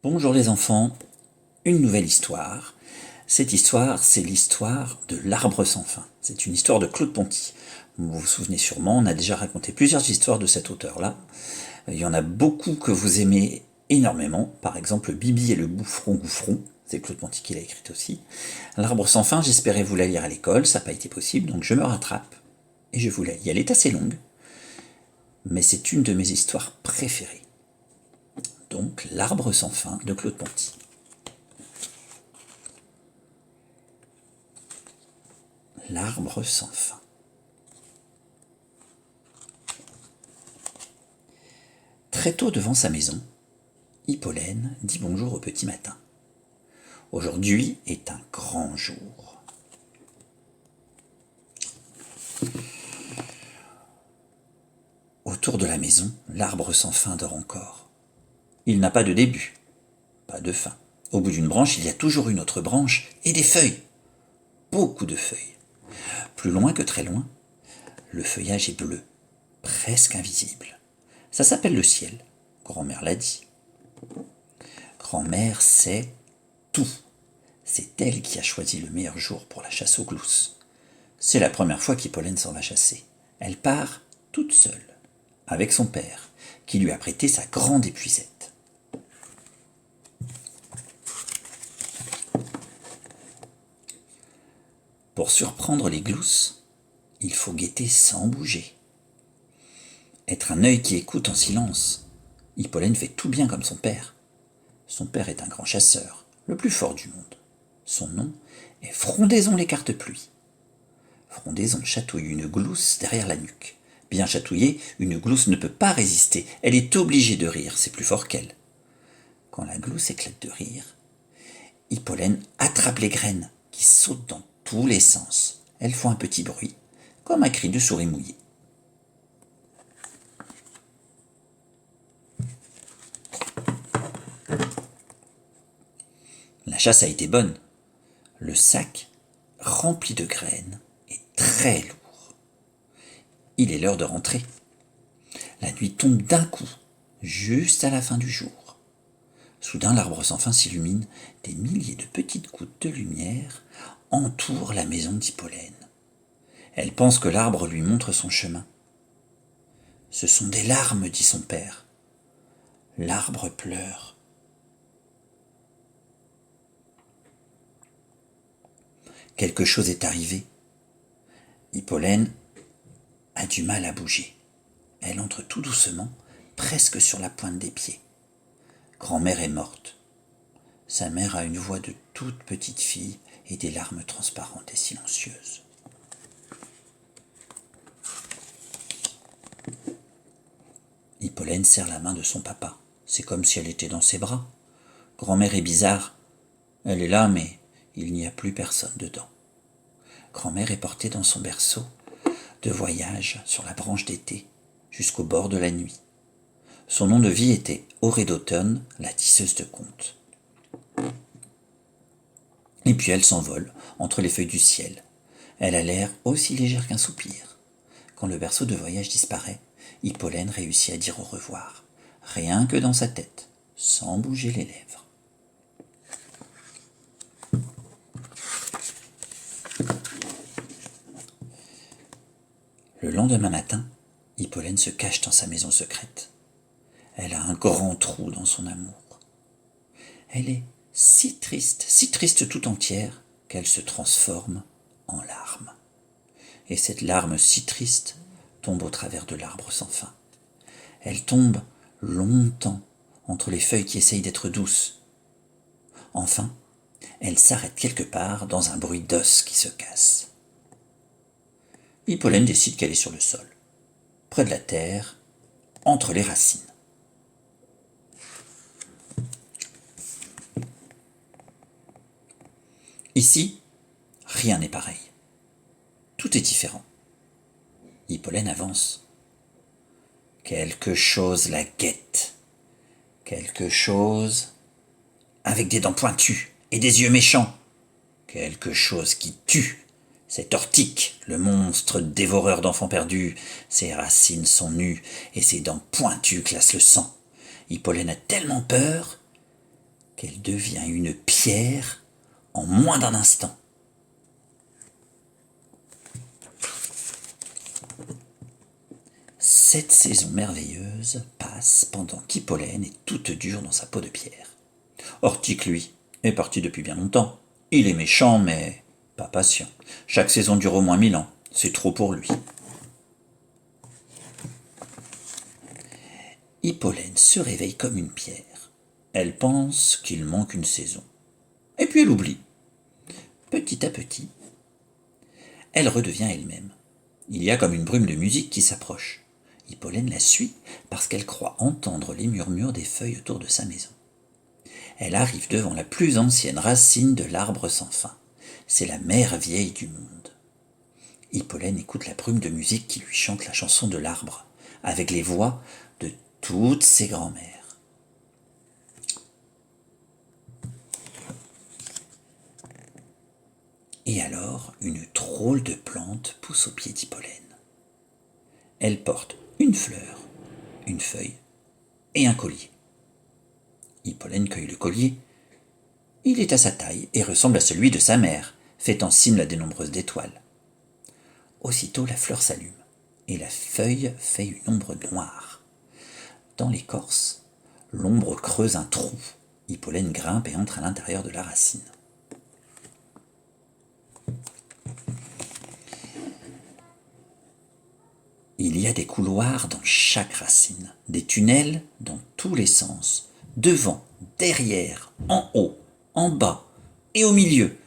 Bonjour les enfants, une nouvelle histoire. Cette histoire, c'est l'histoire de l'arbre sans fin. C'est une histoire de Claude Ponty. Vous vous souvenez sûrement, on a déjà raconté plusieurs histoires de cet auteur-là. Il y en a beaucoup que vous aimez énormément. Par exemple, Bibi et le bouffron gouffron. C'est Claude Ponty qui l'a écrite aussi. L'arbre sans fin, j'espérais vous la lire à l'école, ça n'a pas été possible, donc je me rattrape et je vous la lis. Elle est assez longue, mais c'est une de mes histoires préférées. Donc, L'arbre sans fin de Claude Ponty. L'arbre sans fin. Très tôt devant sa maison, Hippolène dit bonjour au petit matin. Aujourd'hui est un grand jour. Autour de la maison, l'arbre sans fin dort encore. Il n'a pas de début, pas de fin. Au bout d'une branche, il y a toujours une autre branche et des feuilles. Beaucoup de feuilles. Plus loin que très loin, le feuillage est bleu, presque invisible. Ça s'appelle le ciel. Grand-mère l'a dit. Grand-mère sait tout. C'est elle qui a choisi le meilleur jour pour la chasse aux glousses. C'est la première fois qu'Hippolène s'en va chasser. Elle part toute seule, avec son père, qui lui a prêté sa grande épuisette. Pour surprendre les glousses, il faut guetter sans bouger. Être un œil qui écoute en silence. Hippolène fait tout bien comme son père. Son père est un grand chasseur, le plus fort du monde. Son nom est Frondaison l'écarte-pluie. Frondaison chatouille une glousse derrière la nuque. Bien chatouillée, une glousse ne peut pas résister. Elle est obligée de rire, c'est plus fort qu'elle. Quand la glousse éclate de rire, Hippolène attrape les graines qui sautent dans tous les sens. Elles font un petit bruit, comme un cri de souris mouillée. La chasse a été bonne. Le sac, rempli de graines, est très lourd. Il est l'heure de rentrer. La nuit tombe d'un coup, juste à la fin du jour. Soudain, l'arbre sans fin s'illumine. Des milliers de petites gouttes de lumière entourent la maison d'Hippolène. Elle pense que l'arbre lui montre son chemin. Ce sont des larmes, dit son père. L'arbre pleure. Quelque chose est arrivé. Hippolène a du mal à bouger. Elle entre tout doucement, presque sur la pointe des pieds. Grand-mère est morte. Sa mère a une voix de toute petite fille et des larmes transparentes et silencieuses. Hippolène serre la main de son papa. C'est comme si elle était dans ses bras. Grand-mère est bizarre. Elle est là, mais il n'y a plus personne dedans. Grand-mère est portée dans son berceau de voyage sur la branche d'été jusqu'au bord de la nuit. Son nom de vie était Orée d'Automne, la tisseuse de contes. Et puis elle s'envole entre les feuilles du ciel. Elle a l'air aussi légère qu'un soupir. Quand le berceau de voyage disparaît, Hippolène réussit à dire au revoir, rien que dans sa tête, sans bouger les lèvres. Le lendemain matin, Hippolène se cache dans sa maison secrète. Elle a un grand trou dans son amour. Elle est si triste tout entière, qu'elle se transforme en larmes. Et cette larme si triste tombe au travers de l'arbre sans fin. Elle tombe longtemps entre les feuilles qui essayent d'être douces. Enfin, elle s'arrête quelque part dans un bruit d'os qui se casse. Hippolène décide qu'elle est sur le sol, près de la terre, entre les racines. Ici, rien n'est pareil. Tout est différent. Hippolène avance. Quelque chose la guette. Quelque chose avec des dents pointues et des yeux méchants. Quelque chose qui tue. C'est Ortique, le monstre dévoreur d'enfants perdus. Ses racines sont nues et ses dents pointues glacent le sang. Hippolène a tellement peur qu'elle devient une pierre en moins d'un instant. Cette saison merveilleuse passe pendant qu'Hippolène est toute dure dans sa peau de pierre. Ortique, lui, est parti depuis bien longtemps. Il est méchant, mais pas patient. Chaque saison dure au moins 1000 ans. C'est trop pour lui. Hippolène se réveille comme une pierre. Elle pense qu'il manque une saison. Et puis elle oublie. Petit à petit, elle redevient elle-même. Il y a comme une brume de musique qui s'approche. Hippolène la suit parce qu'elle croit entendre les murmures des feuilles autour de sa maison. Elle arrive devant la plus ancienne racine de l'arbre sans fin. C'est la mère vieille du monde. Hippolène écoute la brume de musique qui lui chante la chanson de l'arbre, avec les voix de toutes ses grand-mères. Et alors, une drôle de plante pousse au pied d'Hippolène. Elle porte une fleur, une feuille et un collier. Hippolène cueille le collier. Il est à sa taille et ressemble à celui de sa mère, fait en cime la dénombreuse d'étoiles. Aussitôt la fleur s'allume, et la feuille fait une ombre noire. Dans l'écorce, l'ombre creuse un trou. Hippolène grimpe et entre à l'intérieur de la racine. Il y a des couloirs dans chaque racine, des tunnels dans tous les sens, devant, derrière, en haut, en bas et au milieu.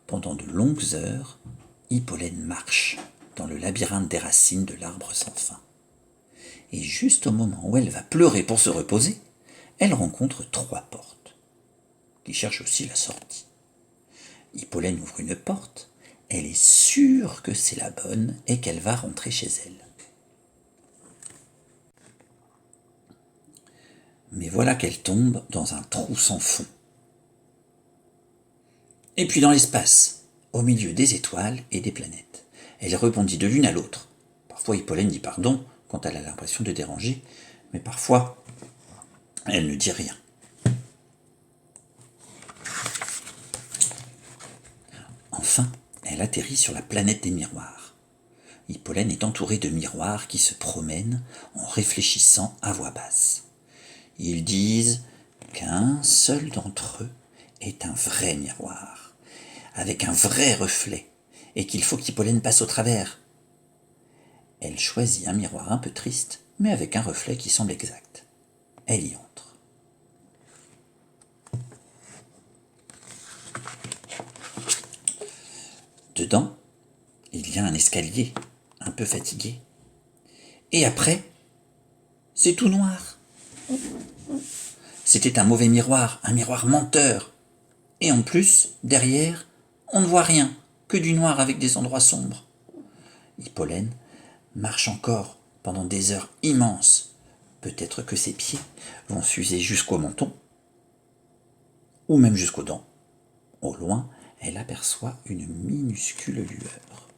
Pendant de longues heures, Hippolène marche dans le labyrinthe des racines de l'arbre sans fin. Et juste au moment où elle va pleurer pour se reposer, elle rencontre 3 portes, qui cherchent aussi la sortie. Hippolène ouvre une porte, elle est sûre que c'est la bonne et qu'elle va rentrer chez elle. Mais voilà qu'elle tombe dans un trou sans fond. Et puis dans l'espace, au milieu des étoiles et des planètes. Elle rebondit de l'une à l'autre. Parfois Hippolène dit pardon quand elle a l'impression de déranger, mais parfois elle ne dit rien. Enfin, elle atterrit sur la planète des miroirs. Hippolène est entourée de miroirs qui se promènent en réfléchissant à voix basse. Ils disent qu'un seul d'entre eux est un vrai miroir, avec un vrai reflet, et qu'il faut qu'Hippolène passe au travers. Elle choisit un miroir un peu triste, mais avec un reflet qui semble exact. Elle y entre. Dedans, il y a un escalier, un peu fatigué. Et après, c'est tout noir. C'était un mauvais miroir, un miroir menteur. Et en plus, derrière, on ne voit rien, que du noir avec des endroits sombres. Hippolène marche encore pendant des heures immenses. Peut-être que ses pieds vont s'user jusqu'au menton, ou même jusqu'aux dents. Au loin, elle aperçoit une minuscule lueur.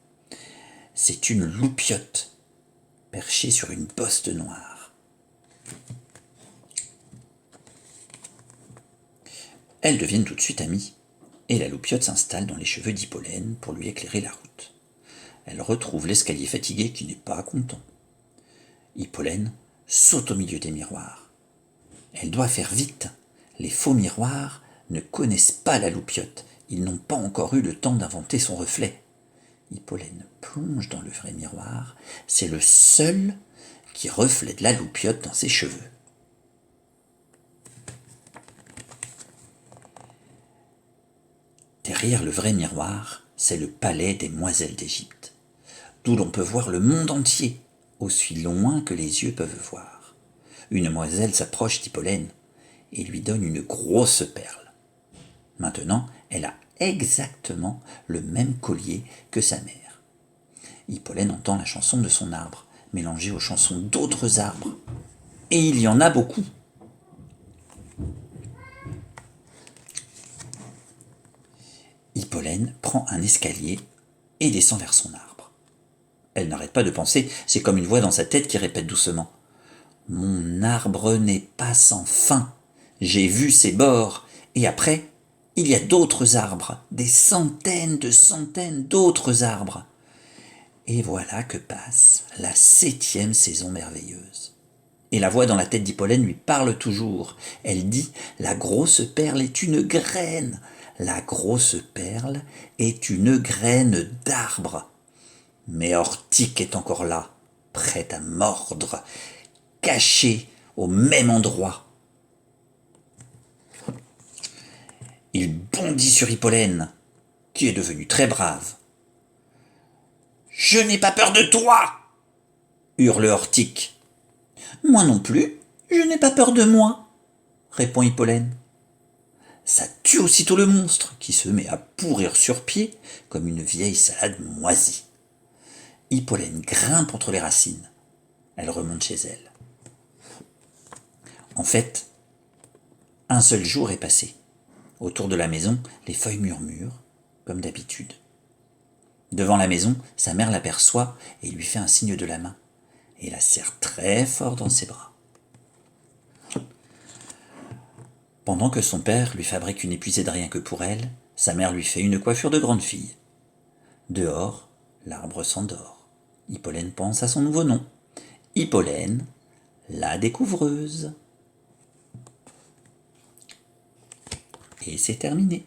C'est une loupiote, perchée sur une bosse de noir. Elles deviennent tout de suite amies, et la loupiote s'installe dans les cheveux d'Hippolène pour lui éclairer la route. Elle retrouve l'escalier fatigué qui n'est pas content. Hippolène saute au milieu des miroirs. Elle doit faire vite. Les faux miroirs ne connaissent pas la loupiote. Ils n'ont pas encore eu le temps d'inventer son reflet. Hippolène plonge dans le vrai miroir. C'est le seul qui reflète la loupiote dans ses cheveux. Derrière le vrai miroir, c'est le palais des demoiselles d'Égypte, d'où l'on peut voir le monde entier, aussi loin que les yeux peuvent voir. Une demoiselle s'approche d'Hippolène et lui donne une grosse perle. Maintenant, elle a exactement le même collier que sa mère. Hippolène entend la chanson de son arbre, mélangée aux chansons d'autres arbres. Et il y en a beaucoup. Hippolène prend un escalier et descend vers son arbre. Elle n'arrête pas de penser, c'est comme une voix dans sa tête qui répète doucement « Mon arbre n'est pas sans fin, j'ai vu ses bords, Et après, il y a d'autres arbres, des centaines de centaines d'autres arbres. Et voilà que passe la 7e saison merveilleuse. Et la voix dans la tête d'Hippolène lui parle toujours. Elle dit « La grosse perle est une graine. La grosse perle est une graine d'arbre. » Mais Ortique est encore là, prête à mordre, cachée au même endroit. Il bondit sur Hippolène, qui est devenu très brave. « Je n'ai pas peur de toi !» hurle Ortique. « Moi non plus, je n'ai pas peur de moi !» répond Hippolène. Ça tue aussitôt le monstre, qui se met à pourrir sur pied comme une vieille salade moisie. Hippolène grimpe entre les racines. Elle remonte chez elle. En fait, un seul jour est passé. Autour de la maison, les feuilles murmurent, comme d'habitude. Devant la maison, sa mère l'aperçoit et lui fait un signe de la main, et la serre très fort dans ses bras. Pendant que son père lui fabrique une épuisée de rien que pour elle, sa mère lui fait une coiffure de grande fille. Dehors, l'arbre s'endort. Hippolène pense à son nouveau nom. Hippolène, la découvreuse. Et c'est terminé.